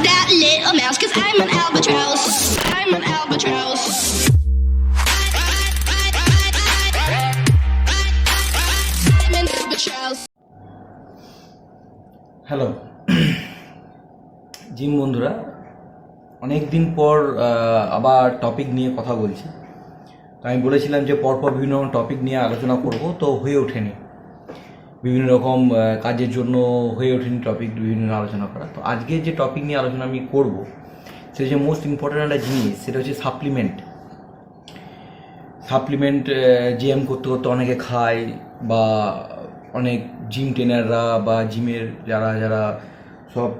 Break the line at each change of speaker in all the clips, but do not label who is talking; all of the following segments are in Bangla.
that little mouse, 'cause I'm an albatross. I'm an albatross. I'm an albatross.
Hello gym বন্ধুরা, অনেক দিন পর আবার টপিক নিয়ে কথা বলছি। তো আমি বলেছিলাম যে পরপর বিভিন্ন টপিক নিয়ে আলোচনা করব, তো হয়ে ওঠেনি, বিভিন্ন রকম কাজের জন্য হয়ে ওঠেনি টপিক বিভিন্ন আলোচনা করা। তো আজকে যে টপিক নিয়ে আলোচনা আমি করব সেটা হচ্ছে মোস্ট ইম্পর্ট্যান্ট একটা জিনিস, সেটা হচ্ছে সাপ্লিমেন্ট জিএম করতে করতে অনেকে খায়, বা অনেক জিম ট্রেনাররা বা জিমের যারা সব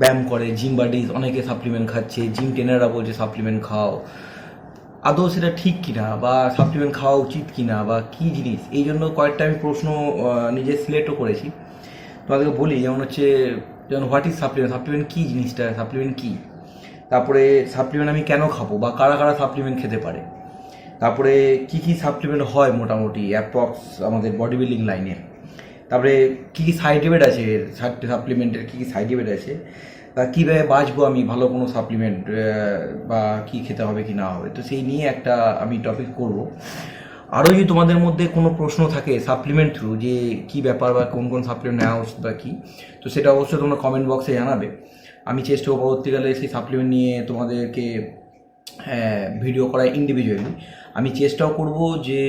ব্যায়াম করে, জিম বাডিজ, অনেকে সাপ্লিমেন্ট খাচ্ছে। জিম ট্রেনাররা বলছে সাপ্লিমেন্ট খাও, আদৌ সেটা ঠিক কিনা, বা সাপ্লিমেন্ট খাওয়া উচিত কিনা, বা কী জিনিস। এই জন্য কয়েকটা আমি প্রশ্ন নিজে সিলেক্টও করেছি, তোমাদেরকে বলি। যেমন হোয়াট ইজ সাপ্লিমেন্ট কী জিনিসটা, সাপ্লিমেন্ট কী, তারপরে সাপ্লিমেন্ট আমি কেন খাবো, বা কারা কারা সাপ্লিমেন্ট খেতে পারে, তারপরে কী কী সাপ্লিমেন্ট হয় মোটামুটি অ্যাপ্রক্স আমাদের বডি বিল্ডিং লাইনে, তারপরে কী কী সাইড এফেক্ট আছে সাপ্লিমেন্টের, কী কী সাইড এফেক্ট আছে, বা কীভাবে বাঁচবো আমি ভালো কোনো সাপ্লিমেন্ট, বা কী খেতে হবে কি না হবে। তো সেই নিয়ে একটা আমি টপিক করব। আরও যদি তোমাদের মধ্যে কোনো প্রশ্ন থাকে সাপ্লিমেন্ট থ্রু, যে কী ব্যাপার বা কোন কোন সাপ্লিমেন্ট নেওয়া উচিত বা কী, তো সেটা অবশ্যই তোমরা কমেন্ট বক্সে জানাবে। আমি চেষ্টা করব পরবর্তীকালে সেই সাপ্লিমেন্ট নিয়ে তোমাদেরকে ভিডিও করা ইন্ডিভিজুয়ালি। আমি চেষ্টাও করব যে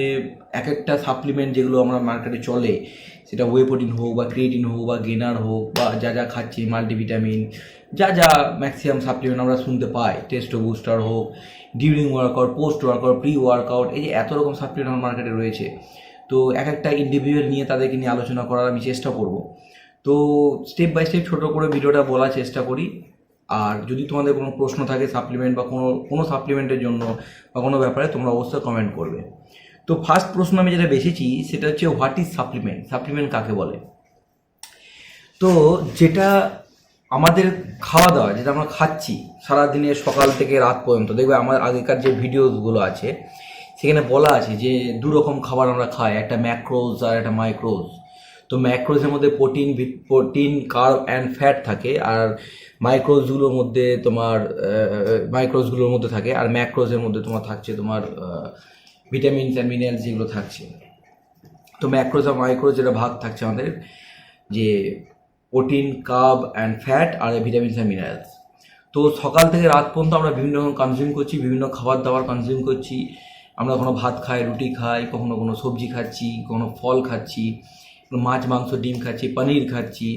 এক একটা সাপ্লিমেন্ট যেগুলো আমরা মার্কেটে চলে, সেটা ওয়ে প্রোটিন হোক বা ক্রিয়েটিন হোক বা গেনার হোক, বা যা খাচ্ছি মাল্টিভিটামিন, যা ম্যাক্সিমাম সাপ্লিমেন্ট আমরা শুনতে পাই, টেস্টো বুস্টার হোক, during workout, post workout, pre workout, এই যে এত রকম সাপ্লিমেন্ট আমার মার্কেটে রয়েছে। তো এক একটা ইন্ডিভিজুয়াল নিয়ে তাদেরকে নিয়ে আলোচনা করার আমি চেষ্টা করব। তো স্টেপ বাই স্টেপ ছোটো করে ভিডিওটা বলার চেষ্টা করি। আর যদি তোমাদের কোনো প্রশ্ন থাকে সাপ্লিমেন্ট বা কোনো সাপ্লিমেন্টের জন্য বা কোনো ব্যাপারে, তোমরা অবশ্যই কমেন্ট করবে। তো ফার্স্ট প্রশ্ন আমি যেটা বেছেছি সেটা হচ্ছে হোয়াট ইজ সাপ্লিমেন্ট কাকে বলে। তো যেটা আমাদের খাওয়া দাওয়া, যেটা আমরা খাচ্ছি সারাদিনে সকাল থেকে রাত পর্যন্ত, দেখবে আমার আগেকার যে ভিডিওসগুলো আছে সেখানে বলা আছে যে দু রকম খাবার আমরা খাই, একটা ম্যাক্রোজ আর একটা মাইক্রোজ। তো ম্যাক্রোজের মধ্যে প্রোটিন কার্ব অ্যান্ড ফ্যাট থাকে, আর মাইক্রোজগুলোর মধ্যে থাকে, আর ম্যাক্রোজের মধ্যে তোমার থাকছে তোমার ভিটামিনস অ্যান্ড মিনারেলস যেগুলো থাকছে। তো ম্যাক্রোজ আর মাইক্রোজ যেটা ভাগ থাকছে আমাদের, যে প্রোটিন কার্ব অ্যান্ড ফ্যাট আর ভিটামিনস অ্যান্ড মিনারেলস। তো সকাল থেকে রাত পর্যন্ত আমরা বিভিন্ন রকম কনজিউম করছি, বিভিন্ন খাবার দাবার কনজিউম করছি। আমরা কখনো ভাত খাই, রুটি খাই, কখনো কোনো সবজি খাচ্ছি, কখনো ফল খাচ্ছি, মাছ মাংস ডিম খাচ্ছি, পনির খাচ্ছি,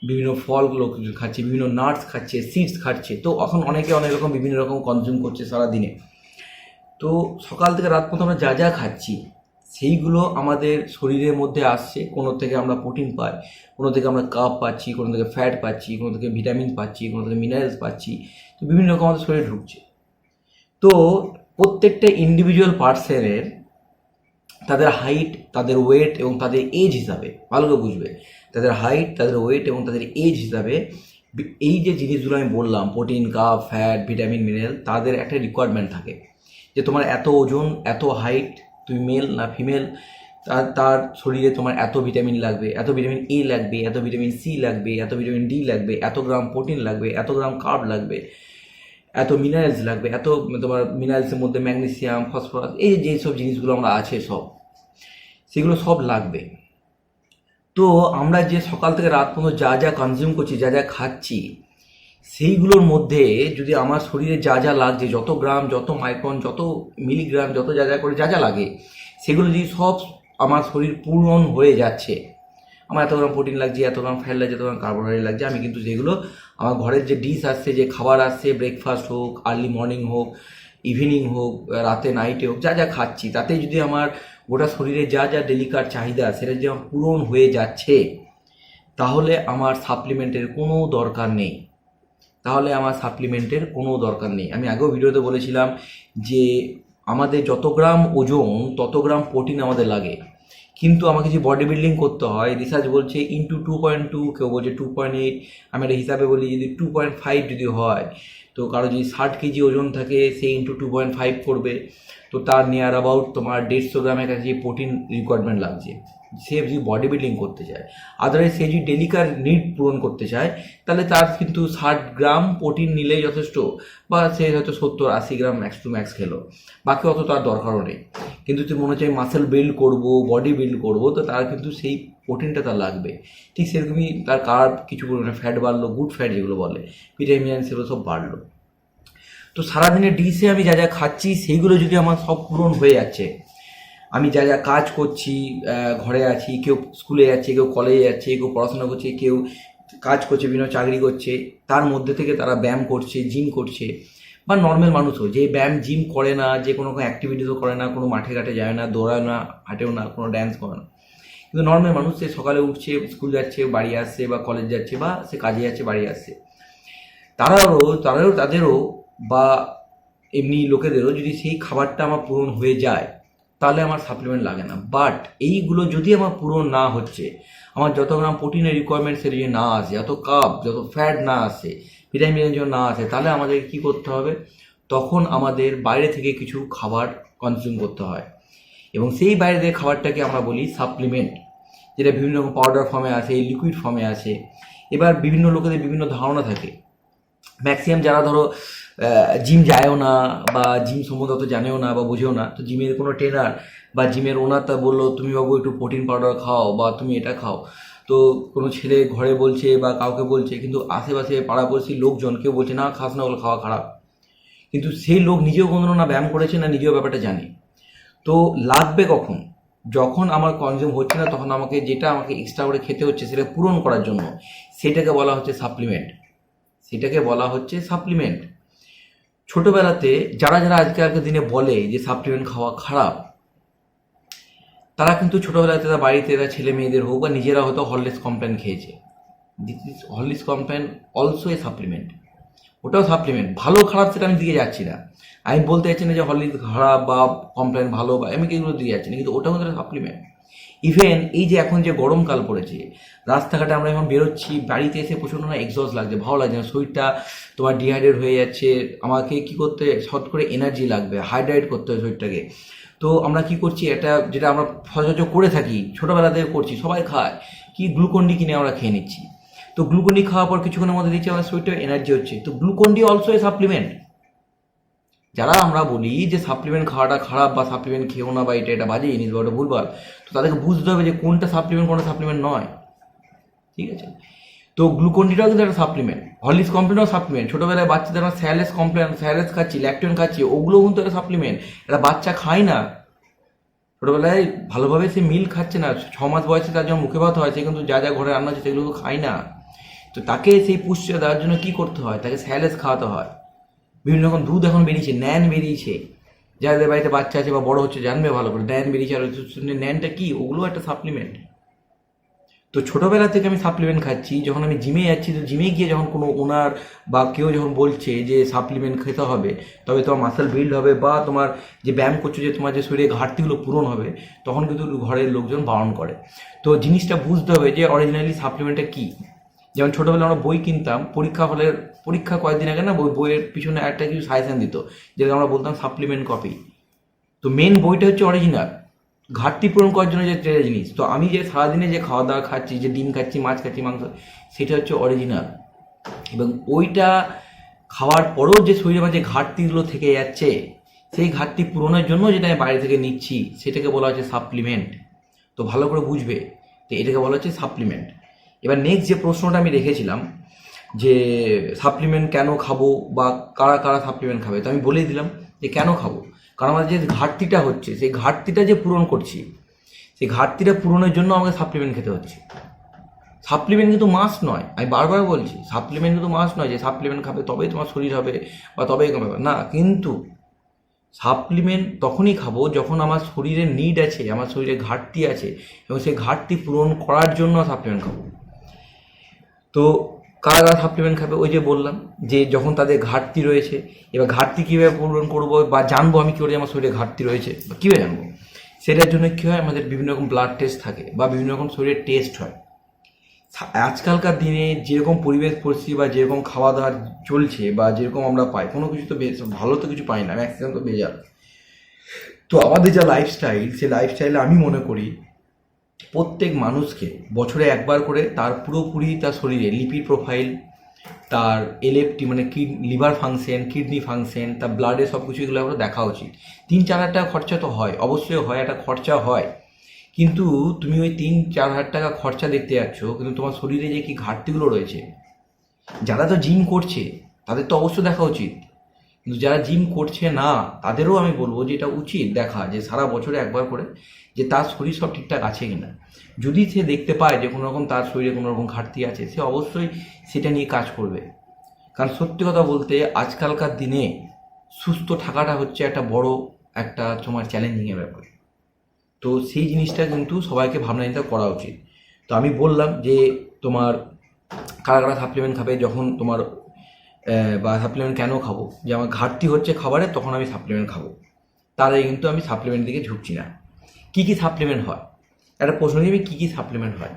বিভিন্ন ফলগুলো খাচ্ছি, বিভিন্ন নাটস খাচ্ছে, সিডস খাচ্ছে। তো এখন অনেকে অনেক রকম বিভিন্ন রকম কনজিউম করছে সারাদিনে। তো সকাল থেকে রাত পর্যন্ত আমরা যা খাচ্ছি সেইগুলো আমাদের শরীরের মধ্যে আসছে। কোনো থেকে আমরা প্রোটিন পাই, কোনো থেকে আমরা কার্ব পাচ্ছি, কোনো থেকে ফ্যাট পাচ্ছি, কোনো থেকে ভিটামিন পাচ্ছি, কোনো থেকে মিনারেলস পাচ্ছি। তো বিভিন্ন রকম আমাদের শরীরে ঢুকছে। তো প্রত্যেকটা ইন্ডিভিজুয়াল পার্সনের তাদের হাইট, তাদের ওয়েট এবং তাদের এজ হিসাবে, ভালো করে বুঝবে, তাদের হাইট, তাদের ওয়েট এবং তাদের এজ হিসাবে এই যে জিনিসগুলো আমি বললাম, protein carb fat vitamin mineral, তাদের একটা রিকোয়ারমেন্ট থাকে যে তোমার এত ওজন, এত হাইট, তুমি মেল না ফিমেল, তার শরীরে তোমার এত ভিটামিন লাগবে, এত ভিটামিন এ লাগবে, এত ভিটামিন সি লাগবে, এত ভিটামিন ডি লাগবে, এত গ্রাম প্রোটিন লাগবে, এত গ্রাম কার্ব লাগবে, এত মিনারেলস লাগবে, এত তোমার মিনারেলসের মধ্যে ম্যাগনেসিয়াম, ফসফরাস, এই যে সব জিনিসগুলো আমরা আছে সেগুলো সব লাগবে। তো আমরা যে সকাল থেকে রাত পর্যন্ত যা কনজিউম করছি, যা খাচ্ছি, সেইগুলোর মধ্যে যদি আমার শরীরে যা লাগছে, যত গ্রাম, যত মাইক্রন, যত মিলিগ্রাম, যত যা করে যা লাগে, সেগুলো যদি সব আমার শরীর পূরণ হয়ে যাচ্ছে, আমার এত গ্রাম প্রোটিন লাগছে, এত গ্রাম ফ্যাট লাগছে, এত গ্রাম কার্বোহাইড্রেট লাগছে, আমি কিন্তু যেগুলো আমার ঘরের যে ডিশ আসছে, যে খাবার আসছে, ব্রেকফাস্ট হোক, আর্লি মর্নিং হোক, ইভিনিং হোক, রাতে নাইটে হোক, যা খাচ্ছি, তাতে যদি আমার গোটা শরীরে যা ডেলিকার চাহিদা সেটা যদি আমার পূরণ হয়ে যাচ্ছে, তাহলে আমার সাপ্লিমেন্টের কোনো দরকার নেই। আমি আগেও ভিডিওতে বলেছিলাম যে আমাদের যত গ্রাম ওজন তত গ্রাম প্রোটিন আমাদের লাগে, কিন্তু আমাকে যে বডি বিল্ডিং করতে হয়, রিসার্চ বলছে ইন্টু 2.2, কেউ বলছে 2.8, আমি একটা হিসাবে বলি যদি 2.5 যদি হয়, তো কারো যদি 60 কেজি ওজন থাকে সে ইন্টু 2.5 করবে, তো তার নিয়ার অ্যাবাউট তোমার 150 গ্রামের কাছে প্রোটিন রিকোয়ারমেন্ট লাগছে। সে যদি বডি বিল্ডিং করতে চায়, আদারওয়াইজ সে যদি ডেলিকার নিড পূরণ করতে চায়, তাহলে তার কিন্তু 60 গ্রাম প্রোটিন নিলেই যথেষ্ট, বা সে হয়তো 70-80 গ্রাম ম্যাক্স টু ম্যাক্স খেলো, বাকি অত তার দরকারও নেই। কিন্তু তুই মনে হচ্ছে মাসেল বিল্ড করবো, বডি বিল্ড করবো, তো তার কিন্তু সেই প্রোটিনটা তার লাগবে। ঠিক সেরকমই তার কার্ব কিছু পরিমাণে ফ্যাট বাড়লো, গুড ফ্যাট যেগুলো বলে, ভিটামিন সেগুলো সব বাড়লো। তো সারাদিনের ডিশে আমি যা যা খাচ্ছি সেইগুলো যদি আমার সব পূরণ হয়ে যাচ্ছে, আমি যা যা কাজ করছি, ঘরে আছি, কেউ স্কুলে যাচ্ছে, কেউ কলেজে যাচ্ছে, কেউ পড়াশোনা করছে, কেউ কাজ করছে, বিভিন্ন চাকরি করছে, তার মধ্যে থেকে তারা ব্যায়াম করছে, জিম করছে, বা নর্মাল মানুষও যে ব্যায়াম জিম করে না, যে কোনো অ্যাক্টিভিটিসও করে না, কোনো মাঠে ঘাটে যায় না, দৌড়ায় না, হাঁটেও না, কোনো ড্যান্স করে না, কিন্তু নর্মাল মানুষ সে সকালে উঠছে, স্কুল যাচ্ছে, বাড়ি আসছে, বা কলেজ যাচ্ছে, বা সে কাজে যাচ্ছে, বাড়ি আসছে, তাদেরও বা এমনি লোকেদেরও যদি সেই খাবারটা আমার পূরণ হয়ে যায়, তাহলে আমার সাপ্লিমেন্ট লাগে না। বাট এইগুলো যদি আমার পূরণ না হচ্ছে, আমার যত গ্রাম প্রোটিনের রিকোয়ারমেন্ট সেটা যদি না আসে, যত কাপ, যত ফ্যাট না আসে, ভিটামিনের জন্য না আসে, তাহলে আমাদের কি করতে হবে? তখন আমাদের বাইরে থেকে কিছু খাবার কনজিউম করতে হয়, এবং সেই বাইরে থেকে খাবারটাকে আমরা বলি সাপ্লিমেন্ট, যেটা বিভিন্ন রকম পাউডার ফর্মে আসে, লিকুইড ফর্মে আসে। এবার বিভিন্ন লোকেদের বিভিন্ন ধারণা থাকে। ম্যাক্সিমাম যারা ধরো জিম যায়ও না, বা জিম সম্বন্ধে অত জানেও না বা বোঝেও না, তো জিমের কোনো ট্রেনার বা জিমের ওনার তা বললো তুমি বাবু একটু প্রোটিন পাউডার খাও, বা তুমি এটা খাও, তো কোনো ছেলে ঘরে বলছে বা কাউকে বলছে, কিন্তু আশেপাশে পাড়াপড়শি লোকজন কেউ বলছে না খাস না, ওগুলো খাওয়া খারাপ, কিন্তু সেই লোক নিজেও কোনো না ব্যায়াম করেছে, না নিজেও ব্যাপারটা জানে। তো লাগবে কখন? যখন আমার কনজিউম হচ্ছে না, তখন আমাকে যেটা আমাকে এক্সট্রা করে খেতে হচ্ছে সেটা পূরণ করার জন্য, সেটাকে বলা হচ্ছে সাপ্লিমেন্ট। ছোটবেলাতে যারা যারা আজকালকার দিনে বলে যে সাপ্লিমেন্ট খাওয়া খারাপ, তারা কিন্তু ছোটবেলাতে তার বাড়িতে তার ছেলে মেয়েদের হোক বা নিজেরা হয়তো হরলিক্স কমপ্লেন খেয়েছে। Horlicks complain also a supplement, ওটাও সাপ্লিমেন্ট। ভালো খারাপ সেটা আমি দিকে যাচ্ছি না, আমি বলতে চাচ্ছি না যে হরলিক্স খারাপ বা কমপ্লেন ভালো, বা আমি এগুলো দিয়ে যাচ্ছি না, কিন্তু ওটাও কিন্তু সাপ্লিমেন্ট। ইভেন এই যে এখন যে গরমকাল পড়েছে, রাস্তাঘাটে আমরা এখন বেরোচ্ছি, বাড়িতে এসে প্রচণ্ড না এক্সস্ট লাগছে, ভালো লাগছে না, শরীরটা তোমার ডিহাইড্রেট হয়ে যাচ্ছে, আমাকে কি করতে শর্ট করে এনার্জি লাগবে, হাইড্রেট করতে হবে শরীরটাকে। তো আমরা কি করছি, এটা যেটা আমরা সচরাচর করে থাকি, ছোটোবেলা থেকে করছি, সবাই খায়, কি গ্লুকন্ডি কিনে আমরা খেয়ে নিচ্ছি। তো গ্লুকন্ডি খাওয়ার পর কিছুক্ষণের মধ্যে দিচ্ছি আমার শরীরটা এনার্জি হচ্ছে, তো গ্লুকন্ডি অলসো এ সাপ্লিমেন্ট। যারা আমরা বলি যে সাপ্লিমেন্ট খাওয়াটা খারাপ, বা সাপ্লিমেন্ট খেও না, বা এটা বাজে জিনিস, বা ওটা ভুলভাল, তো তাদেরকে বুঝতে হবে যে কোনটা সাপ্লিমেন্ট, কোনটা সাপ্লিমেন্ট নয়। ঠিক আছে? তো গ্লুকন্ডিটাও কিন্তু একটা সাপ্লিমেন্ট, হরলিক্স কমপ্লেনও সাপ্লিমেন্ট। ছোটোবেলায় বাচ্চাদের আমরা স্যালেস খাচ্ছি, ল্যাকটোজেন খাচ্ছি, ওগুলোও কিন্তু একটা সাপ্লিমেন্ট। একটা বাচ্চা খায় না, ছোটোবেলায় ভালোভাবে সে মিল খাচ্ছে না, 6 মাস বয়সে তার জন্য মুখে ভাত হয়, সে কিন্তু যা যা ঘরে রান্না হচ্ছে সেগুলো খায় না। তো তাকে সেই পুষ্টিটা দেওয়ার জন্য কী করতে হয়? তাকে স্যালেস খাওয়াতে হয়। বিভিন্ন রকম দুধ এখন বেরিয়েছে, ন্যান বেরিয়েছে, যাদের বাড়িতে বাচ্চা আছে বা বড় হচ্ছে জানবে ভালো করে, ন্যান বেরিয়েছে। আর ন্যানটা কি? ওগুলো একটা সাপ্লিমেন্ট। তো ছোটোবেলা থেকে আমি সাপ্লিমেন্ট খাচ্ছি, যখন আমি জিমে যাচ্ছি, তো জিমে গিয়ে যখন কোনো ওনার বা কেউ যখন বলছে যে সাপ্লিমেন্ট খেতে হবে, তবে তোমার মাসেল বিল্ড হবে, বা তোমার যে ব্যায়াম করছো যে তোমার যে শরীরে ঘাটতিগুলো পূরণ হবে, তখন কিন্তু ঘরের লোকজন বারণ করে। তো জিনিসটা বুঝতে হবে যে অরিজিনালি সাপ্লিমেন্টটা কী। যেমন ছোটোবেলায় আমরা বই কিনতাম, পরীক্ষা কয়েকদিন আগে না বইয়ের পিছনে একটা কিছু সাজেশন দিত, যেটা আমরা বলতাম সাপ্লিমেন্ট কপি। তো মেন বইটা হচ্ছে অরিজিনাল, ঘাটতি পূরণ করার জন্য যে ট্রেনের জিনিস। তো আমি যে সারাদিনে যে খাওয়া দাওয়া খাচ্ছি, যে ডিম খাচ্ছি, মাছ খাচ্ছি, মাংস, সেটা হচ্ছে অরিজিনাল। এবং ওইটা খাওয়ার পরেও যে শরীরে যে ঘাটতিগুলো থেকে যাচ্ছে, সেই ঘাটতি পূরণের জন্য যেটা আমি বাইরে থেকে নিচ্ছি, সেটাকে বলা হচ্ছে সাপ্লিমেন্ট। তো ভালো করে বুঝবে, তো এটাকে বলা হচ্ছে সাপ্লিমেন্ট। এবার নেক্সট যে প্রশ্নটা আমি রেখেছিলাম যে সাপ্লিমেন্ট কেন খাবো, বা কারা কারা সাপ্লিমেন্ট খাবে, তো আমি বলেই দিলাম যে কেন খাবো। কারণ আমাদের যে ঘাটতিটা হচ্ছে, সেই ঘাটতিটা যে পূরণ করছি, সেই ঘাটতিটা পূরণের জন্য আমাকে সাপ্লিমেন্ট খেতে হচ্ছে। সাপ্লিমেন্ট কিন্তু মাস্ট নয়, আমি বারবার বলছি, সাপ্লিমেন্ট কিন্তু মাস্ট নয় যে সাপ্লিমেন্ট খাবে তবেই তোমার শরীর হবে বা তবেই কমবে না। কিন্তু সাপ্লিমেন্ট তখনই খাবো যখন আমার শরীরে নিড আছে, আমার শরীরে ঘাটতি আছে, এবং সেই ঘাটতি পূরণ করার জন্য সাপ্লিমেন্ট খাবো। তো কারা সাপ্লিমেন্ট খাবে? ওই যে বললাম যে যখন তাদের ঘাটতি রয়েছে। এবার ঘাটতি কীভাবে পূরণ করবো, বা জানবো আমি কী করে আমার শরীরে ঘাটতি রয়েছে, বা কীভাবে জানবো? সেটার জন্য কী হয়, আমাদের বিভিন্ন রকম ব্লাড টেস্ট থাকে, বা বিভিন্ন রকম শরীরের টেস্ট হয়। আজকালকার দিনে যেরকম পরিবেশ পরিস্থিতি, বা যেরকম খাওয়া দাওয়া চলছে, বা যেরকম আমরা পাই, কোনো কিছু তো ভালো তো কিছু পাই না, ম্যাক্সিমাম তো ভেজাল। তো আমাদের যা লাইফস্টাইল, সেই লাইফস্টাইলে আমি মনে করি প্রত্যেক মানুষকে বছরে একবার করে তার পুরোপুরি তার শরীরে লিপিড প্রোফাইল, তার এলএফটি মানে লিভার ফাংশন, কিডনি ফাংশন, তার ব্লাডে সব কিছু এগুলো আমরা দেখা উচিত। 3-4 হাজার টাকা খরচা তো হয়, অবশ্যই হয়, একটা খরচা হয়, কিন্তু তুমি ওই 3-4 হাজার টাকা খরচা দেখতে যাচ্ছ, কিন্তু তোমার শরীরে যে কি ঘাটতিগুলো রয়েছে, যারা তো জিম করছে তাদের তো অবশ্যই দেখা উচিত, কিন্তু যারা জিম করছে না তাদেরও আমি বলবো যে এটা উচিত দেখা, যে সারা বছরে একবার করে যে তার শরীর সব ঠিকঠাক আছে কিনা। যদি সে দেখতে পায় যে কোনো রকম তার শরীরে কোনো রকম ঘাটতি আছে, সে অবশ্যই সেটা নিয়ে কাজ করবে। কারণ সত্যি কথা বলতে আজকালকার দিনে সুস্থ থাকাটা হচ্ছে একটা বড় একটা তোমার চ্যালেঞ্জিংয়ের ব্যাপার। তো সেই জিনিসটা কিন্তু সবাইকে ভাবনা চিন্তা করা উচিত। তো আমি বললাম যে তোমার কারা কারা সাপ্লিমেন্ট খাবে, যখন তোমার বা সাপ্লিমেন্ট কেন খাবো, যে আমার ঘাটতি হচ্ছে খাবারে, তখন আমি সাপ্লিমেন্ট খাবো। তার আগে কিন্তু আমি সাপ্লিমেন্ট দিকে ঝুঁকছি না। কী কী সাপ্লিমেন্ট হয়, একটা প্রশ্ন দিবি কী কী সাপ্লিমেন্ট হয়।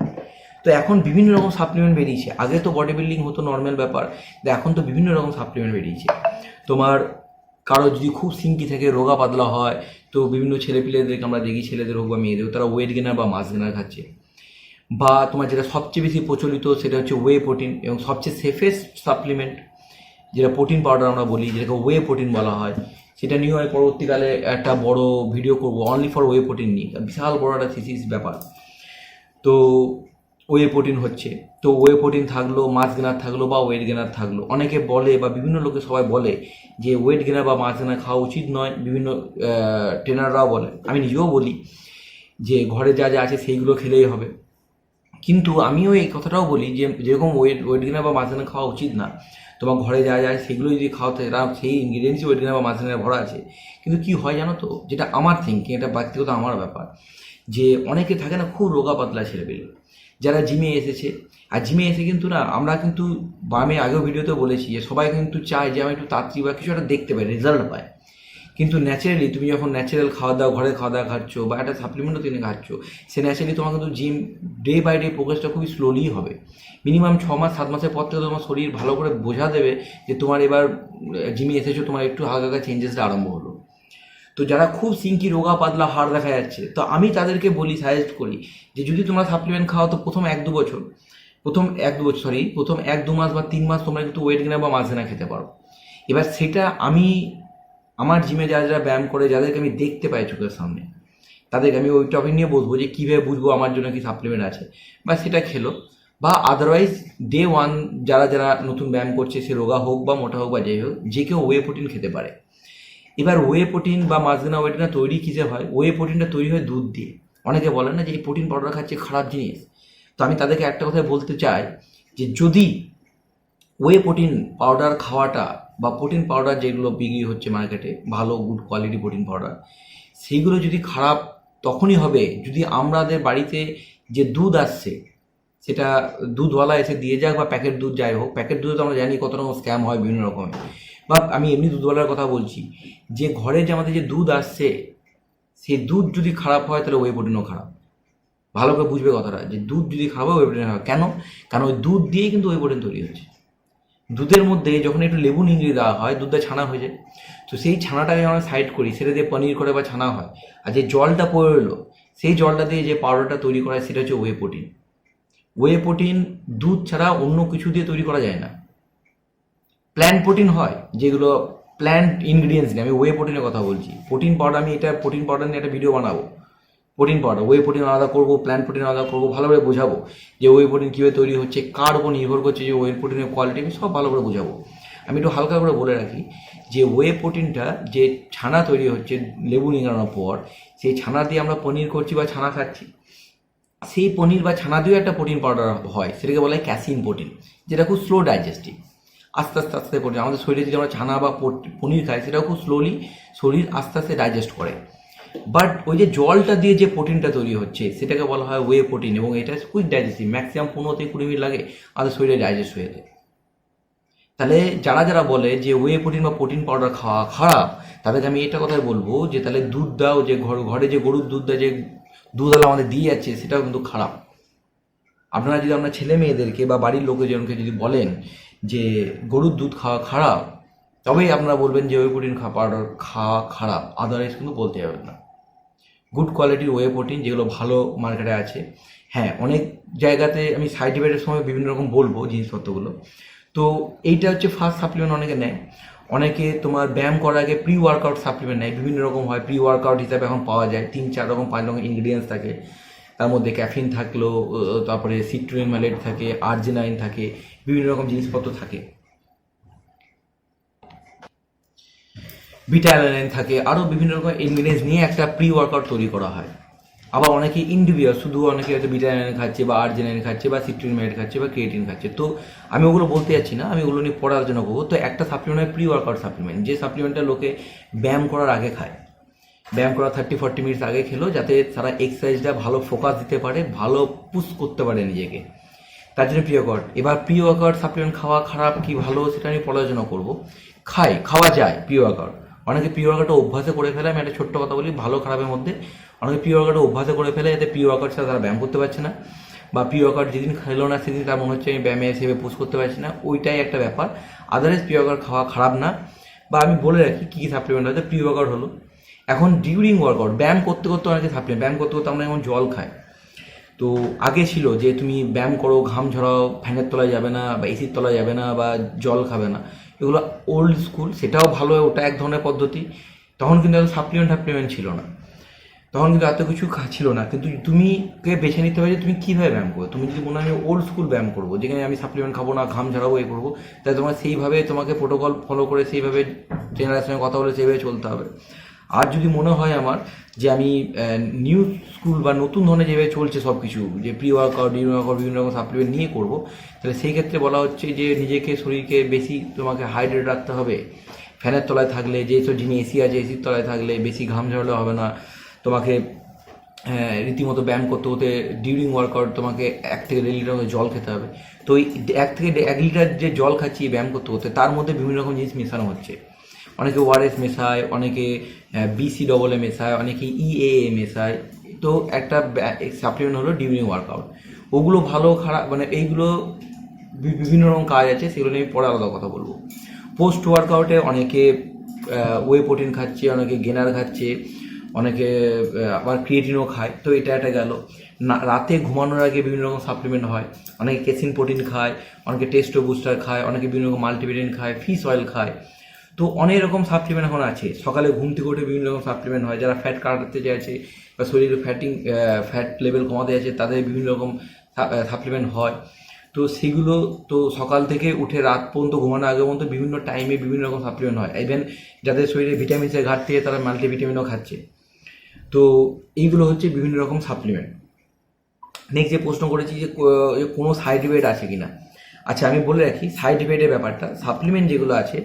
তো এখন বিভিন্ন রকম সাপ্লিমেন্ট বেরিয়েছে। আগে তো বডি বিল্ডিং হতো নর্মাল ব্যাপার, কিন্তু এখন তো বিভিন্ন রকম সাপ্লিমেন্ট বেরিয়েছে। তোমার কারো যদি খুব সিঙ্কি থাকে, রোগা পাতলা হয়, তো বিভিন্ন ছেলেপিলেদেরকে আমরা দেখি, ছেলেদের হোক বা মেয়েদের হোক, তারা ওয়েট গেনার বা মাস গেনার খাচ্ছে। বা তোমার যেটা সবচেয়ে বেশি প্রচলিত সেটা হচ্ছে ওয়ে প্রোটিন, এবং সবচেয়ে সেফেস্ট সাপ্লিমেন্ট যেটা প্রোটিন পাউডার আমরা বলি, যেটাকে ওয়ে প্রোটিন বলা হয়, সেটা নিয়ে হয় পরবর্তীকালে একটা বড় ভিডিও করবো অনলি ফর ওয়ে প্রোটিন নিয়ে, বিশাল বড় একটা থিসিস ব্যাপার। তো ওয়ে প্রোটিন হচ্ছে, তো ওয়ে প্রোটিন থাকলো, মাস গেনার থাকলো বা ওয়েট গেনার থাকলো। অনেকে বলে বা বিভিন্ন লোকে সবাই বলে যে ওয়েট গেনার বা মাস গেনার খাওয়া উচিত নয়, বিভিন্ন ট্রেনাররাও বলে, আমি নিজেও বলি যে ঘরে যা যা আছে সেইগুলো খেলেই হবে। কিন্তু আমিও এই কথাটাও বলি যে যেরকম ওয়েট গেনার বা মাস গেনার খাওয়া উচিত না, তোমার ঘরে যা যায় সেগুলো যদি খাওয়াতে, তারা সেই ইনগ্রিডিয়েন্টসই ওয়েট গেনার বা মাস গেনার ভরা আছে। কিন্তু কি হয় জানো তো, যেটা আমার থিঙ্কিং, এটা ব্যক্তিগত আমার ব্যাপার, যে অনেকে থাকে না খুব রোগা পাতলা ছেলেপেলে, যারা জিমে এসেছে, আর জিমে এসে কিন্তু না, আমরা কিন্তু বা আমি আগেও ভিডিওতে বলেছি যে সবাই কিন্তু চায় যে আমি একটু তাড়াতাড়ি বা কিছু একটা দেখতে পাই, রেজাল্ট পায়। কিন্তু ন্যাচারালি তুমি যখন ন্যাচারাল খাওয়া দাওয়া, ঘরে খাওয়া দাওয়া খাচ্ছ বা একটা সাপ্লিমেন্টও তুমি খাচ্ছ, সে ন্যাচারালি তোমার কিন্তু জিম ডে বাই ডে প্রোগ্রেসটা খুবই স্লোলি হবে। মিনিমাম 6 মাস 7 মাসের পর থেকে তোমার শরীর ভালো করে বোঝা দেবে যে তোমার এবার জিমে এসেছো, তোমার একটু হালকা হালকা চেঞ্জেসটা আরম্ভ হলো। তো যারা খুব সিঙ্কি রোগা পাতলা হাড় দেখা যাচ্ছে, তো আমি তাদেরকে বলি, সাজেস্ট করি যে যদি তোমরা সাপ্লিমেন্ট খাও, তো প্রথম 1-2 বছর, প্রথম 1-2 মাস বা 3 মাস তোমরা কিন্তু ওয়েট গেনার বা মাস গেনার খেতে পারো। এবার সেটা আমি আমার জিমে যারা যারা ব্যায়াম করে, যাদেরকে আমি দেখতে পাই চোখের সামনে, তাদেরকে আমি ওই টপিক নিয়ে বলবো যে কীভাবে বুঝবো আমার জন্য কি সাপ্লিমেন্ট আছে, বা সেটা খেলো। বা আদারওয়াইজ ডে 1 যারা যারা নতুন ব্যায়াম করছে, সে রোগা হোক বা মোটা হোক বা যাই হোক, যে কেউ ওয়ে প্রোটিন খেতে পারে। এবার ওয়ে প্রোটিন বা মাসগেনা ওয়েট গেনার তৈরি কিসে হয়, ওয়ে প্রোটিনটা তৈরি হয় দুধ দিয়ে। অনেকে বলে না যে এই প্রোটিন পাউডার খাচ্ছে খারাপ জিনিস, তো আমি তাদেরকে একটা কথাই বলতে চাই যে যদি ওয়ে প্রোটিন পাউডার খাওয়াটা বা প্রোটিন পাউডার যেগুলো বিক্রি হচ্ছে মার্কেটে, ভালো গুড কোয়ালিটি প্রোটিন পাউডার, সেইগুলো যদি খারাপ তখনই হবে যদি আমাদের বাড়িতে যে দুধ আসছে, সেটা দুধওয়ালা এসে দিয়ে যাক বা প্যাকেট দুধ যাই হোক, প্যাকেট দুধে তো আমরা জানি কত রকম স্ক্যাম হয় বিভিন্ন রকমের। বা আমি এমনি দুধওয়ালার কথা বলছি, যে ঘরে যে আমাদের যে দুধ আসছে, সেই দুধ যদি খারাপ হয় তাহলে ওয়ে প্রোটিনও খারাপ। ভালো করে বুঝবে কথাটা, যে দুধ যদি খারাপ হয় ওয়ে প্রোটিন খারাপ। কেন? কারণ ওই দুধ দিয়েই কিন্তু ওয়ে প্রোটিন তৈরি হচ্ছে। দুধের মধ্যে যখন একটু লেবু নিংড়ে দেওয়া হয়, দুধটা ছানা হয়ে যায়। তো সেই ছানাটাকে আমরা সাইড করি, সেটা দিয়ে পনির করে বা ছানা হয়। আর যে জলটা পড়ে রইলো, সেই জলটা দিয়ে যে পাউডারটা তৈরি করা হয়, সেটা হচ্ছে ওয়ে প্রোটিন। ওয়ে প্রোটিন দুধ ছাড়া অন্য কিছু দিয়ে তৈরি করা যায় না। প্ল্যান্ট প্রোটিন হয়, যেগুলো প্ল্যান্ট ইনগ্রিডিয়েন্টস নিয়ে, আমি ওয়ে প্রোটিনের কথা বলছি। প্রোটিন পাউডার, আমি এটা প্রোটিন পাউডার নিয়ে একটা ভিডিও বানাবো। প্রোটিন পাউডার, ওয়ে প্রোটিন আলাদা করবো, প্ল্যান্ট প্রোটিন আলাদা করবো, ভালোভাবে বোঝাবো যে ওয়ে প্রোটিন কীভাবে তৈরি হচ্ছে, কার উপর নির্ভর করছে যে ওয়ে প্রোটিনের কোয়ালিটি, আমি সব ভালো করে বোঝাবো। আমি একটু হালকা করে বলে রাখি যে ওয়ে প্রোটিনটা যে ছানা তৈরি হচ্ছে লেবু নিংড়ানোর পর, সেই ছানা দিয়ে আমরা পনির করছি বা ছানা খাচ্ছি, সেই পনির বা ছানা দিয়েও একটা প্রোটিন পাউডার হয়, সেটাকে বলা হয় ক্যাসিন প্রোটিন, যেটা খুব স্লো ডাইজেস্টিভ। আস্তে আস্তে আস্তে প্রোটিন আমাদের শরীরে যদি আমরা ছানা বা পনির খাই, সেটাও খুব স্লোলি শরীর আস্তে আস্তে ডাইজেস্ট করে। বাট ওই যে জলটা দিয়ে যে প্রোটিনটা তৈরি হচ্ছে, সেটাকে বলা হয় ওয়ে প্রোটিন, এবং এটা কুইক ডাইজেস্টিভ, ম্যাক্সিমাম 15 থেকে 20 মিনিট লাগে আমাদের শরীরে ডাইজেস্ট হয়ে যায়। তাহলে যারা যারা বলে যে ওয়ে প্রোটিন বা প্রোটিন পাউডার খাওয়া খারাপ, তাদেরকে আমি এটা কথাই বলবো যে তাহলে দুধ দাও, যে ঘরে যে গরুর দুধটা যে দুধওয়ালা আমাদের দিয়ে যাচ্ছে, সেটাও কিন্তু খারাপ। আপনারা যদি আপনার ছেলে মেয়েদেরকে বা বাড়ির লোকজনকে যদি বলেন যে গরুর দুধ খাওয়া খারাপ, তবেই আপনারা বলবেন যে ওই প্রোটিন পাউডার খাওয়া খারাপ, আদারওয়াইজ কিন্তু বলতে যাবেন না। গুড কোয়ালিটির ওয়ে প্রোটিন, যেগুলো ভালো মার্কেটে আছে। হ্যাঁ, অনেক জায়গাতে আমি সাইড ইফেক্টের সময় বিভিন্ন রকম বলবো জিনিসপত্রগুলো। তো এইটা হচ্ছে ফার্স্ট সাপ্লিমেন্ট অনেকে নেয়। অনেকে তোমার ব্যায়াম করার আগে প্রি ওয়ার্কআউট সাপ্লিমেন্ট নেয়, বিভিন্ন রকম হয়। প্রি ওয়ার্কআউট হিসাবে এখন পাওয়া যায় 3-4 রকম 5 রকম ইনগ্রিডিয়েন্টস থাকে। তার মধ্যে ক্যাফিন থাকলো, তারপরে সিট্রিন ম্যালেট থাকে, আর্জিনাইন থাকে, বিভিন্ন রকম জিনিসপত্র থাকে, বিটা অ্যালানিন থাকে, আরও বিভিন্ন রকম ইনগ্রিডিয়েন্টস নিয়ে একটা প্রি ওয়ার্কআউট তৈরি করা হয়। আবার অনেকে ইন্ডিভিজুয়াল শুধু অনেকে হয়তো বিটা অ্যালানিন খাচ্ছে বা আর্জিনাইন খাচ্ছে বা সিট্রিন ম্যালেট খাচ্ছে বা ক্রিয়েটিন খাচ্ছে। তো আমি ওগুলো বলতে যাচ্ছি না, আমি ওগুলো নিয়ে পড়ার জন্য করবো। তো একটা সাপ্লিমেন্ট হয় প্রি ওয়ার্কআউট সাপ্লিমেন্ট, যে সাপ্লিমেন্টটা লোকে ব্যায়াম করার আগে খায়। ব্যায়াম করার 30-40 মিনিটস আগে খেলো, যাতে তারা এক্সারসাইজটা ভালো ফোকাস দিতে পারে, ভালো পুশ করতে পারে নিজেকে, তার জন্য প্রি ওয়ার্কআউট। এবার প্রি ওয়ার্কআউট সাপ্লিমেন্ট খাওয়া খারাপ কি ভালো সেটা আমি পড়াশোনা করবো। খাওয়া যায় প্রি ওয়ার্কআউট। অনেকে প্রি ওয়ার্কআউটটা অভ্যাসে করে ফেলে। আমি একটা ছোট্ট কথা বলি ভালো খারাপের মধ্যে, অনেকে প্রি ওয়ার্কআউট অভ্যাসে করে ফেলে, যাতে প্রি ওয়ার্কআউট ছাড়া তারা ব্যায়াম করতে পারছে না, বা প্রি ওয়ার্কআউট যেদিন খেলো না সেদিন তার মনে হচ্ছে আমি ব্যায়ামে হিসেবে পুশ করতে পারছি না, ওইটাই একটা ব্যাপার। আদারওয়াইজ প্রি ওয়ার্কআউট খাওয়া খারাপ না। বা আমি বলে রাখি কী কী সাপ্লিমেন্ট আছে। প্রি ওয়ার্কআউট হলো এখন ডিউরিং ওয়ার্কআউট, ব্যায়াম করতে করতে অনেকে সাপ্লিমেন্ট, ব্যায়াম করতে করতে আমরা যেমন জল খাই। তো আগে ছিল যে তুমি ব্যায়াম করো, ঘাম ঝরাও, ফ্যানের তলায় যাবে না বা এসির তলায় যাবে না বা জল খাবে না, এগুলো ওল্ড স্কুল। সেটাও ভালো, ওটা এক ধরনের পদ্ধতি। তখন কিন্তু এত সাপ্লিমেন্ট ছিল না, তখন কিন্তু এত কিছু ছিল না। কিন্তু তুমি বেছে নিতে হবে যে তুমি কীভাবে ব্যায়াম করবে। তুমি যদি মনে হয় আমি ওল্ড স্কুল ব্যায়াম করবো, যেখানে আমি সাপ্লিমেন্ট খাবো না, ঘাম ঝরাবো, এ করবো, তাহলে তোমার সেইভাবে তোমাকে প্রোটোকল ফলো করে সেইভাবে ট্রেনারের সঙ্গে কথা বলে সেইভাবে চলতে হবে। আর যদি মনে হয় আমার যে আমি নিউ স্কুল বা নতুন ধরনের যেভাবে চলছে সব কিছু, যে প্রি ওয়ার্কআউট, ডিউরিং ওয়ার্কআউট, বিভিন্ন রকম সাপ্লিমেন্ট নিয়ে করবো, তাহলে সেই ক্ষেত্রে বলা হচ্ছে যে নিজেকে, শরীরকে বেশি তোমাকে হাইড্রেট রাখতে হবে। ফ্যানের তলায় থাকলে, যেসব যিনি এসি আছে এসির তলায় থাকলে বেশি ঘাম ঝরালে হবে না। তোমাকে রীতিমতো ব্যায়াম করতে হতে ডিউরিং ওয়ার্কআউট তোমাকে 1 থেকে 1.5 লিটার জল খেতে হবে। তো এই 1 থেকে 1 লিটার যে জল খাচ্ছি ব্যায়াম করতে হতে, তার মধ্যে বিভিন্ন রকম জিনিস মেশানো হচ্ছে। অনেকে ওআরএস মেশায়, অনেকে BCAA মেশায়, অনেকে EAA মেশায়। তো একটা সাপ্লিমেন্ট হলো ডিউরিং ওয়ার্কআউট। ওগুলো ভালো খারাপ মানে এইগুলো বিভিন্ন রকম কাজ আছে, সেগুলো নিয়ে পরে আলাদা কথা বলবো। পোস্ট ওয়ার্কআউটে অনেকে ওয়ে প্রোটিন খাচ্ছে, অনেকে গেনার খাচ্ছে, অনেকে আবার ক্রিয়েটিনও খায়। তো এটা একটা গেল। না, রাতে ঘুমানোর আগে বিভিন্ন রকম সাপ্লিমেন্ট হয়। অনেকে কেসিন প্রোটিন খায়, অনেকে টেস্টো বুস্টার খায়, অনেকে বিভিন্ন রকম মাল্টিভিটামিন খায়, ফিশ অয়েল খায়। তো অনেক রকম সাপ্লিমেন্ট এখন আছে। সকালে ঘুম থেকে উঠে বিভিন্ন রকম সাপ্লিমেন্ট হয়। যারা ফ্যাট কাটাতে চাইছে বা শরীরে ফ্যাট লেভেল কমাতে চাইছে, তাদের বিভিন্ন রকম সাপ্লিমেন্ট হয়। তো সেগুলো তো সকাল থেকে উঠে রাত পর্যন্ত ঘুমানোর আগে পর্যন্ত বিভিন্ন টাইমে বিভিন্ন রকম সাপ্লিমেন্ট হয়। ইভেন যাদের শরীরে ভিটামিনসের ঘাটতি আছে তারা মাল্টিভিটামিনও খাচ্ছে। তো এইগুলো হচ্ছে বিভিন্ন রকম সাপ্লিমেন্ট। নেক্সট যে প্রশ্ন করেছি যে কোনো সাইড ইফেক্ট আছে কিনা। আচ্ছা, আমি বলে রাখি সাইড ইফেক্টের ব্যাপারটা। সাপ্লিমেন্ট যেগুলো আছে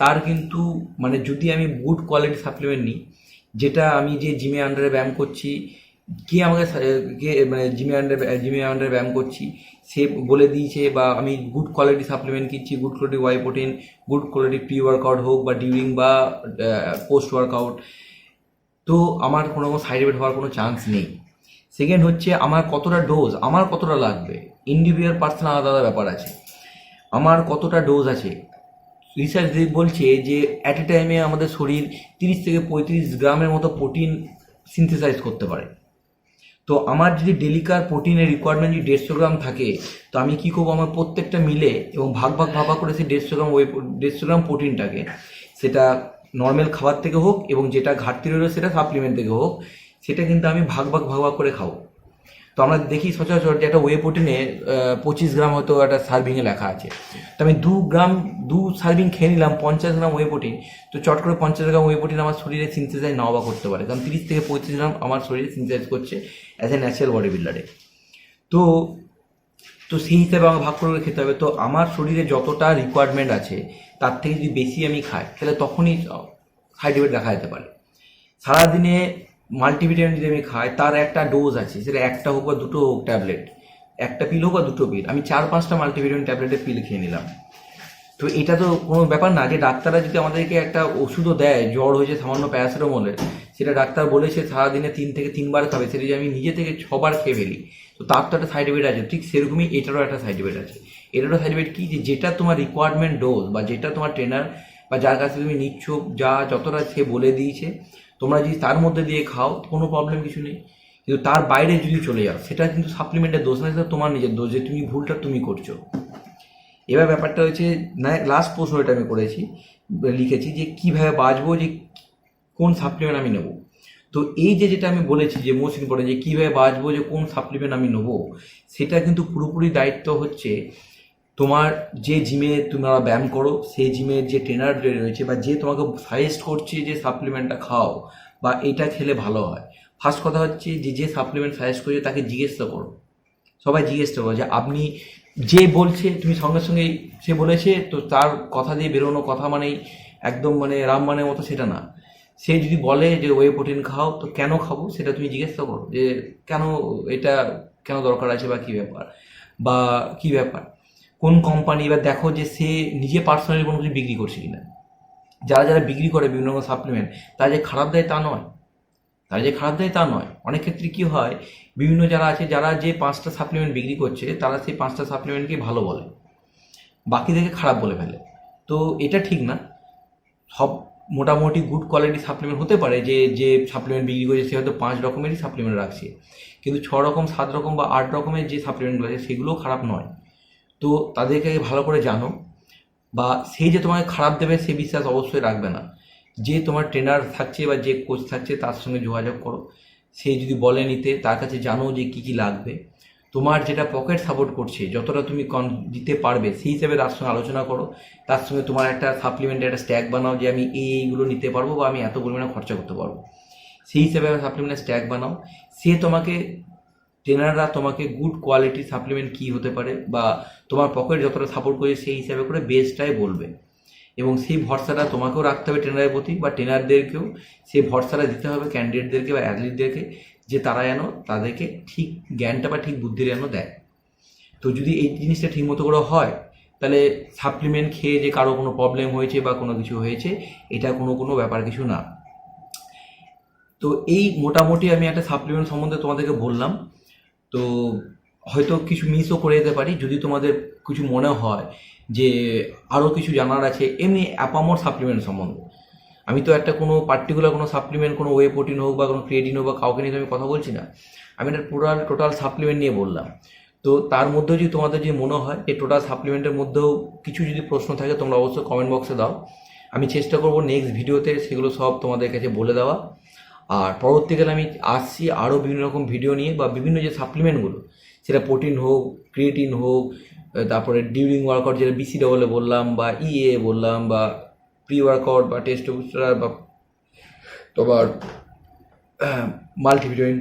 তার কিন্তু মানে যদি আমি গুড কোয়ালিটি সাপ্লিমেন্ট নিই, যেটা আমি যে জিমে আন্ডারে ব্যায়াম করছি, মানে জিমে আন্ডারে ব্যায়াম করছি সে বলে দিয়েছে, বা আমি গুড কোয়ালিটি সাপ্লিমেন্ট কিনছি, good quality whey protein, good quality pre workout হোক বা ডিউরিং বা পোস্ট ওয়ার্কআউট, তো আমার কোনো সাইড এফেক্ট হওয়ার কোনো চান্স নেই। সেকেন্ড হচ্ছে আমার কতটা ডোজ, আমার কতটা লাগবে। ইন্ডিভিজুয়াল পার্সোনাল আলাদা আলাদা ব্যাপার আছে। আমার কতটা ডোজ আছে, রিসার্চ বলছে যে অ্যাট এ টাইমে আমাদের শরীর 30 থেকে 35 গ্রামের মতো প্রোটিন সিনথেসাইজ করতে পারে। তো আমার যদি ডেলিকার প্রোটিনের রিকোয়ারমেন্ট যদি 150 গ্রাম থাকে, তো আমি কী করবো, আমার প্রত্যেকটা মিলে এবং ভাগ করে সেই 150 গ্রাম প্রোটিনটাকে, সেটা নর্মাল খাবার থেকে হোক এবং যেটা ঘাটতি রইল সেটা সাপ্লিমেন্ট থেকে হোক, সেটা কিন্তু আমি ভাগ করে খাবো। তো আমরা দেখি সচরাচর যে একটা ওয়ে প্রোটিনে 25 গ্রাম হয়তো একটা সার্ভিংয়ে লেখা আছে। তো আমি 2 সার্ভিং খেয়ে নিলাম 50 গ্রাম ওয়ে প্রোটিন। তো চট করে 50 গ্রাম ওয়ে প্রোটিন আমার শরীরে সিনথেসাইজ নাও বা করতে পারে, কারণ 30 থেকে 35 গ্রাম আমার শরীরে সিনথেসাইজ করছে অ্যাজ এ ন্যাচারাল বডি বিল্ডারে। তো সেই হিসাবে আমার ভাগ করে খেতে হবে। তো আমার শরীরে যতটা রিকোয়ারমেন্ট আছে তার থেকে যদি বেশি আমি খাই, তাহলে তখনই সাইড এফেক্ট দেখা যেতে পারে। সারাদিনে মাল্টিভিটামিন যদি আমি খাই, তার একটা ডোজ আছে, সেটা একটা হোক বা দুটো হোক ট্যাবলেট, একটা পিল হোক বা দুটো পিল, আমি 4-5টা মাল্টিভিটামিন ট্যাবলেটের পিল খেয়ে নিলাম। তো এটা তো কোনো ব্যাপার না যে ডাক্তাররা যদি আমাদেরকে একটা ওষুধও দেয়, জ্বর হয়েছে সামান্য প্যারাসিটামলের, সেটা ডাক্তার বলেছে সারাদিনে 3 থেকে 3 বার খাবে, সেটা যদি আমি নিজে থেকে 6 বার খেয়ে ফেলি, তো তার তো একটা সাইড এফেক্ট আছে। ঠিক সেরকমই এটারও একটা সাইড এফেক্ট আছে। এটারও সাইড এফেক্ট কী, যে যেটা তোমার রিকোয়ারমেন্ট ডোজ বা যেটা তোমার ট্রেনার বা যার কাছে তুমি নিচ্ছ যতটা সে বলে দিয়েছে, তোমরা যদি তার মধ্যে দিয়ে খাও কোনো প্রবলেম কিছু নেই, কিন্তু তার বাইরে যদি চলে যাও সেটা কিন্তু সাপ্লিমেন্টের দোষ না, সেটা তোমার নিজের দোষ যে তুমি ভুলটা তুমি করছো। এবার ব্যাপারটা হচ্ছে না, লাস্ট প্রশ্ন এটা আমি করেছি, লিখেছি যে কীভাবে বাঁচবো, যে কোন সাপ্লিমেন্ট আমি নেবো। তো এই যে যেটা আমি বলেছি যে মোস্ট ইম্পর্টেন্ট, যে কীভাবে বাঁচবো, যে কোন সাপ্লিমেন্ট আমি নেবো, সেটা কিন্তু পুরোপুরি দায়িত্ব হচ্ছে তোমার যে জিমে তোমরা ব্যায়াম করো সেই জিমের যে ট্রেনার রয়েছে বা যে তোমাকে সাজেস্ট করছে যে সাপ্লিমেন্টটা খাও বা এটা খেলে ভালো হয়। ফার্স্ট কথা হচ্ছে যে সাপ্লিমেন্ট সাজেস্ট করছে তাকে জিজ্ঞেস তো করো, সবাই জিজ্ঞেস করো যে আপনি যে বলছে তুমি সঙ্গে সঙ্গে সে বলেছে তো তার কথা দিয়ে বেরোনো কথা মানেই একদম মানে রামবানের মতো সেটা না। সে যদি বলে যে ওয়ে প্রোটিন খাও তো কেন খাবো সেটা তুমি জিজ্ঞেস তো করো, যে কেন এটা কেন দরকার আছে বা কী ব্যাপার, বা কী ব্যাপার কোন কোম্পানি। এবার দেখো যে সে নিজে পার্সোনালি কোনো কিছু বিক্রি করছে কিনা। যারা যারা বিক্রি করে বিভিন্ন রকম সাপ্লিমেন্ট, তারা যে খারাপ দেয় তা নয়, তারা যে খারাপ দেয় তা নয়। অনেক ক্ষেত্রে কী হয়, বিভিন্ন যারা আছে যারা যে 5টা সাপ্লিমেন্ট বিক্রি করছে তারা সেই 5টা সাপ্লিমেন্টকে ভালো বলে, বাকিদেরকে খারাপ বলে ফেলে। তো এটা ঠিক না। সব মোটামুটি গুড কোয়ালিটি সাপ্লিমেন্ট হতে পারে, যে যে সাপ্লিমেন্ট বিক্রি করছে সে হয়তো 5 রকমেরই সাপ্লিমেন্ট রাখছে, কিন্তু 6 রকম 7 রকম বা 8 রকমের যে সাপ্লিমেন্টগুলো আছে সেগুলোও খারাপ নয়। তো তাদেরকে ভালো করে জানো, বা সেই যে তোমাকে খারাপ দেবে সে বিশ্বাস অবশ্যই রাখবে না। যে তোমার ট্রেনার থাকছে বা যে কোচ থাকছে তার সঙ্গে যোগাযোগ করো, সে যদি বলে নিতে তার কাছে জানো যে কী কী লাগবে, তোমার যেটা পকেট সাপোর্ট করছে যতটা তুমি দিতে পারবে সেই হিসাবে তার সঙ্গে আলোচনা করো। তার সঙ্গে তোমার একটা সাপ্লিমেন্টের একটা স্ট্যাক বানাও যে আমি এইগুলো নিতে পারবো বা আমি এত পরিমাণে খরচা করতে পারবো, সেই হিসাবে সাপ্লিমেন্টের স্ট্যাক বানাও। সে তোমাকে, ট্রেনাররা তোমাকে গুড কোয়ালিটির সাপ্লিমেন্ট কী হতে পারে বা তোমার পকেট যতটা সাপোর্ট করে সেই হিসাবে করে বেস্টটাই বলবে, এবং সেই ভরসাটা তোমাকেও রাখতে হবে ট্রেনারের প্রতি, বা ট্রেনারদেরকেও সেই ভরসাটা দিতে হবে ক্যান্ডিডেটদেরকে বা অ্যাথলিটদেরকে, যে তারা যেন তাদেরকে ঠিক জ্ঞানটা বা ঠিক বুদ্ধিটা যেন দেয়। তো যদি এই জিনিসটা ঠিকমতো করে হয় তাহলে সাপ্লিমেন্ট খেয়ে যে কারো কোনো প্রবলেম হয়েছে বা কোনো কিছু হয়েছে এটা কোনো ব্যাপার কিছু না। তো এই মোটামুটি আমি একটা সাপ্লিমেন্ট সম্বন্ধে তোমাদেরকে বললাম। তো হয়তো কিছু মিসও করে যেতে পারি, যদি তোমাদের কিছু মনে হয় যে আরও কিছু জানার আছে এমনি অ্যাপামর সাপ্লিমেন্ট সম্বন্ধে। আমি তো একটা কোনো পার্টিকুলার কোনো সাপ্লিমেন্ট, কোনো ওয়ে প্রোটিন হোক বা কোনো ক্রিয়েটিন হোক বা কাউকে নিয়ে আমি কথা বলছি না, আমি একটা টোটাল সাপ্লিমেন্ট নিয়ে বললাম। তো তার মধ্যেও যদি তোমাদের যে মনে হয় যে টোটাল সাপ্লিমেন্টের মধ্যেও কিছু যদি প্রশ্ন থাকে তোমরা অবশ্যই কমেন্ট বক্সে দাও, আমি চেষ্টা করব নেক্সট ভিডিওতে সেগুলো সব তোমাদের কাছে বলে দেওয়া। আর পরবর্তীকালে আমি আসছি আরও বিভিন্ন রকম ভিডিও নিয়ে, বা বিভিন্ন যে সাপ্লিমেন্টগুলো সেটা প্রোটিন হোক, ক্রিয়েটিন হোক, তারপরে ডিউরিং ওয়ার্কআউট যেটা BCAA বললাম বা EA বললাম, বা প্রি ওয়ার্কআউট বা টেস্ট বুস্টার, বা তোমার মাল্টিভিটামিন,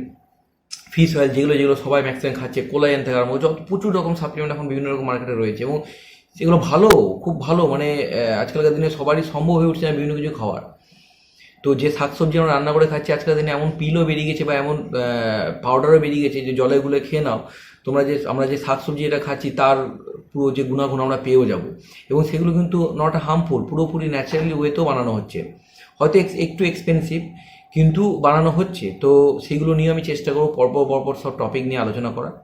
ফিশ অয়েল, যেগুলো সবাই ম্যাক্সিমাম খাচ্ছে, কোলাজেন থেকে আরম্ভ যত প্রচুর রকম সাপ্লিমেন্ট এখন বিভিন্ন রকম মার্কেটে রয়েছে, এবং সেগুলো ভালো, খুব ভালো। মানে আজকালকার দিনে সবারই সম্ভব হয়ে উঠছে না বিভিন্ন কিছু খাওয়ার। তো যে শাকসবজি আমরা রান্না করে খাচ্ছি আজকাল দিনে এমন পিলও বেরিয়ে গেছে বা এমন পাউডারও বেরিয়ে গেছে যে জলে গুলে খেয়ে নাও, আমরা যে শাকসবজি এটা খাচ্ছি তার পুরো যে গুণাগুণ আমরা পেয়েও যাব, এবং সেগুলো কিন্তু নট হার্মফুল, পুরোপুরি ন্যাচারালি ওয়েতেও বানানো হচ্ছে, হয়তো একটু এক্সপেন্সিভ কিন্তু বানানো হচ্ছে। তো সেগুলো নিয়ে আমি চেষ্টা করবো পরপর সব টপিক নিয়ে আলোচনা করার।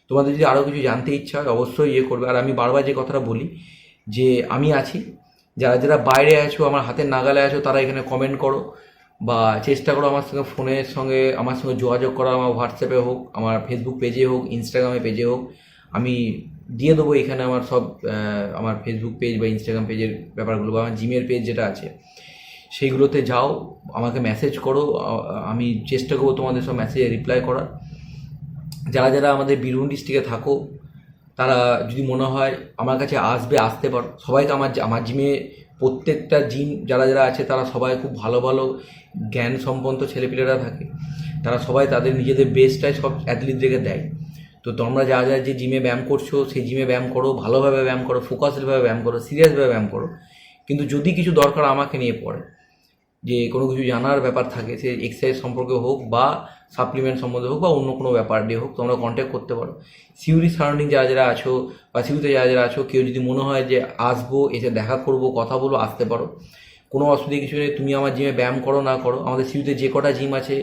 তোমাদের যদি আরও কিছু জানতে ইচ্ছা হয় অবশ্যই করবে। আর আমি বারবার যে কথাটা বলি যে আমি আছি, যারা যারা বাইরে আছো আমার হাতের নাগালে আছো তারা এখানে কমেন্ট করো, বা চেষ্টা করো আমার সঙ্গে ফোনের সঙ্গে আমার সঙ্গে যোগাযোগ করা, আমার হোয়াটসঅ্যাপে হোক, আমার ফেসবুক পেজে হোক, ইনস্টাগ্রামে পেজে হোক, আমি দিয়ে দেবো এখানে আমার সব আমার ফেসবুক পেজ বা ইনস্টাগ্রাম পেজের ব্যাপারগুলো, বা আমার জিমের পেজ যেটা আছে সেইগুলোতে যাও, আমাকে মেসেজ করো, আমি চেষ্টা করবো তোমাদের সব মেসেজে রিপ্লাই করার। যারা যারা আমাদের বীরভূম ডিস্ট্রিক্টে থাকো তারা যদি মনে হয় আমার কাছে আসতে পারো। সবাইকে আমার জিমে প্রত্যেকটা জিম যারা যারা আছে তারা সবাই খুব ভালো ভালো জ্ঞান সম্পন্ন ছেলেপিলেরা থাকে, তারা সবাই তাদের নিজেদের বেস্টটাই সব অ্যাথলিটদেরকে দেয়। তো তোমরা যা যা যে জিমে ব্যায়াম করছো সেই জিমে ব্যায়াম করো, ভালোভাবে ব্যায়াম করো, ফোকাসডভাবে ব্যায়াম করো, সিরিয়াসভাবে ব্যায়াম করো। কিন্তু যদি কিছু দরকার আমাকে নিয়ে পড়ে, যে কোনো কিছু জানার ব্যাপার থাকে, সে এক্সারসাইজ সম্পর্কে হোক বা সাপ্লিমেন্ট সম্বন্ধে হোক বা অন্য কোনো ব্যাপার দিয়ে হোক, তোমরা কন্ট্যাক্ট করতে পারো। সিউড়ি সারাউন্ডিং যারা যারা আছো বা সিউড়িতে যারা যারা আছো, কেউ যদি মনে হয় যে আসবো, এসে দেখা করবো, কথা বলবো, আসতে পারো, কোনো অসুবিধা কিছু নেই। তুমি আমার জিমে ব্যায়াম করো না করো, আমাদের সিউড়িতে যে কটা জিম আছে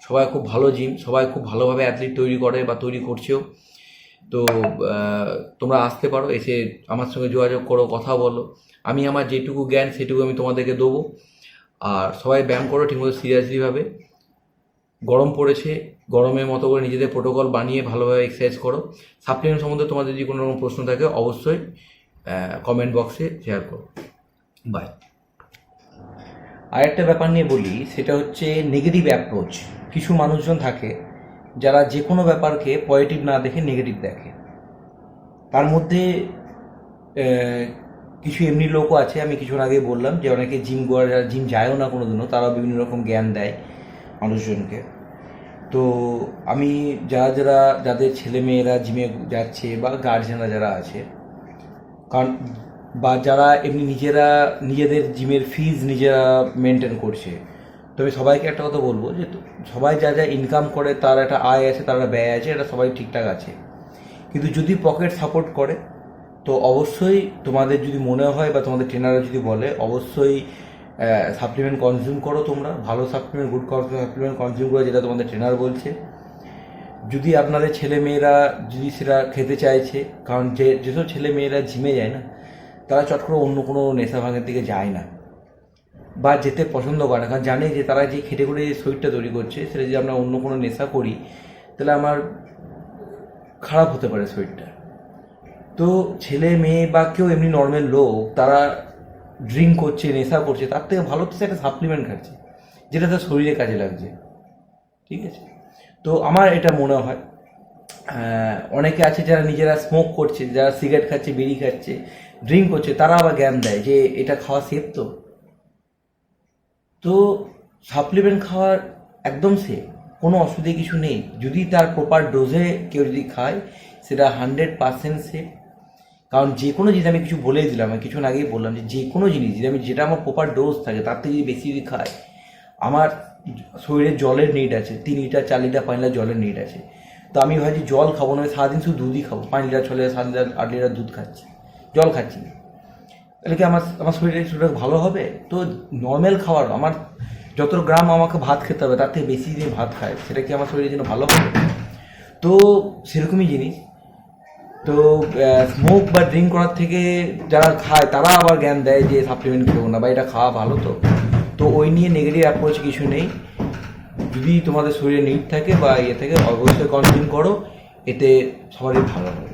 সবাই খুব ভালো জিম, সবাই খুব ভালোভাবে অ্যাথলিট তৈরি করে বা তৈরি করছেও। তো তোমরা আসতে পারো, এসে আমার সঙ্গে যোগাযোগ করো, কথা বলো, আমি আমার যেটুকু জ্ঞান সেটুকু আমি তোমাদেরকে দেবো। আর সবাই ব্যায়াম করো ঠিকমতো সিরিয়াসলিভাবে। গরম পড়েছে, গরমের মতো করে নিজেদের প্রোটোকল বানিয়ে ভালোভাবে এক্সারসাইজ করো। সাপ্লিমেন্ট সম্বন্ধে তোমাদের যদি কোনো রকম প্রশ্ন থাকে অবশ্যই কমেন্ট বক্সে শেয়ার করো। বাই। আরেকটা ব্যাপার নিয়ে বলি, সেটা হচ্ছে নেগেটিভ অ্যাপ্রোচ। কিছু মানুষজন থাকে যারা যে কোনো ব্যাপারকে পজিটিভ না দেখে নেগেটিভ দেখে। তার মধ্যে কিছু এমনি লোকও আছে, আমি কিছুক্ষণ আগে বললাম যে অনেকে জিম করে, যারা জিম যায়ও না কোনো দিনও, তারাও বিভিন্ন রকম জ্ঞান দেয় মানুষজনকে। তো আমি যাদের ছেলে মেয়েরা জিমে যাচ্ছে বা গার্জেনরা যারা আছে, কারণ বা যারা এমনি নিজেদের জিমের ফিজ নিজেরা মেনটেন করছে, তো আমি সবাইকে একটা কথা বলবো যে সবাই যা যা ইনকাম করে তার একটা আয় আছে, তার একটা ব্যয় আছে, এটা সবাই ঠিকঠাক আছে। কিন্তু যদি পকেট সাপোর্ট করে তো অবশ্যই তোমাদের যদি মনে হয় বা তোমাদের ট্রেনাররা যদি বলে, অবশ্যই সাপ্লিমেন্ট কনজিউম করো। তোমরা ভালো সাপ্লিমেন্ট, গুড সাপ্লিমেন্ট কনজিউম করো, যেটা তোমাদের ট্রেনার বলছে। যদি আপনাদের ছেলে মেয়েরা যদি সেটা খেতে চাইছে, কারণ যেসব ছেলে মেয়েরা জিমে যায় না, তারা চট করে অন্য কোনো নেশা ভাঙের দিকে যায় না বা যেতে পছন্দ করে না, কারণ জানে যে তারা যে খেটে করে যে শরীরটা তৈরি করছে, সেটা যদি আমরা অন্য কোনো নেশা করি তাহলে আমার খারাপ হতে পারে শরীরটা। তো ছেলে মেয়ে বা কেউ এমনি নর্মাল লোক, তারা ড্রিঙ্ক করছে, নেশা করছে, তার থেকে ভালো তো একটা সাপ্লিমেন্ট খাচ্ছে যেটা তার শরীরে কাজে লাগছে। ঠিক আছে? তো আমার এটা মনে হয় অনেকে আছে যারা নিজেরা স্মোক করছে, যারা সিগারেট খাচ্ছে, বিড়ি খাচ্ছে, ড্রিঙ্ক করছে, তারা আবার জ্ঞান দেয় যে এটা খাওয়া সেফ। তো সাপ্লিমেন্ট খাওয়ার একদম সেফ, কোনো অসুবিধে কিছু নেই যদি তার প্রপার ডোজে কেউ যদি খায়, সেটা 100% সেফ। কারণ যে কোনো জিনিস, আমি কিছু বলেই দিলাম, আমি কিছুক্ষণ আগেই বললাম যে কোনো জিনিস যদি যেটা আমার প্রপার ডোজ থাকে তার থেকে যদি বেশি যদি খায়, আমার শরীরে জলের নিড আছে, 3 লিটার 4 লিটার 5 লিটার জলের নিড আছে। তো আমি ভাবছি জল খাবো না, সারাদিন শুধু দুধই খাবো, 5 লিটার 6 লিটার 7 লিটার 8 লিটার দুধ খাচ্ছি, জল খাচ্ছি না, তাহলে কি আমার শরীরটা ভালো হবে? তো নর্মাল খাবার, আমার যত গ্রাম আমাকে ভাত খেতে হবে তার থেকে বেশি যদি ভাত খায়, সেটা কি আমার শরীরের জন্য ভালো হবে? তো সেরকমই জিনিস। তো স্মোক বা ড্রিঙ্ক করার থেকে যারা খায় তারা আবার জ্ঞান দেয় যে সাপ্লিমেন্ট খেও না বা এটা খাওয়া ভালো। তো ওই নিয়ে নেগেটিভ অ্যাপ্রোচ কিছু নেই। যদি তোমাদের শরীরে নিড থাকে বা ইয়ে থাকে, অবশ্যই কনজিউম করো, এতে সবারই ভালো হবে।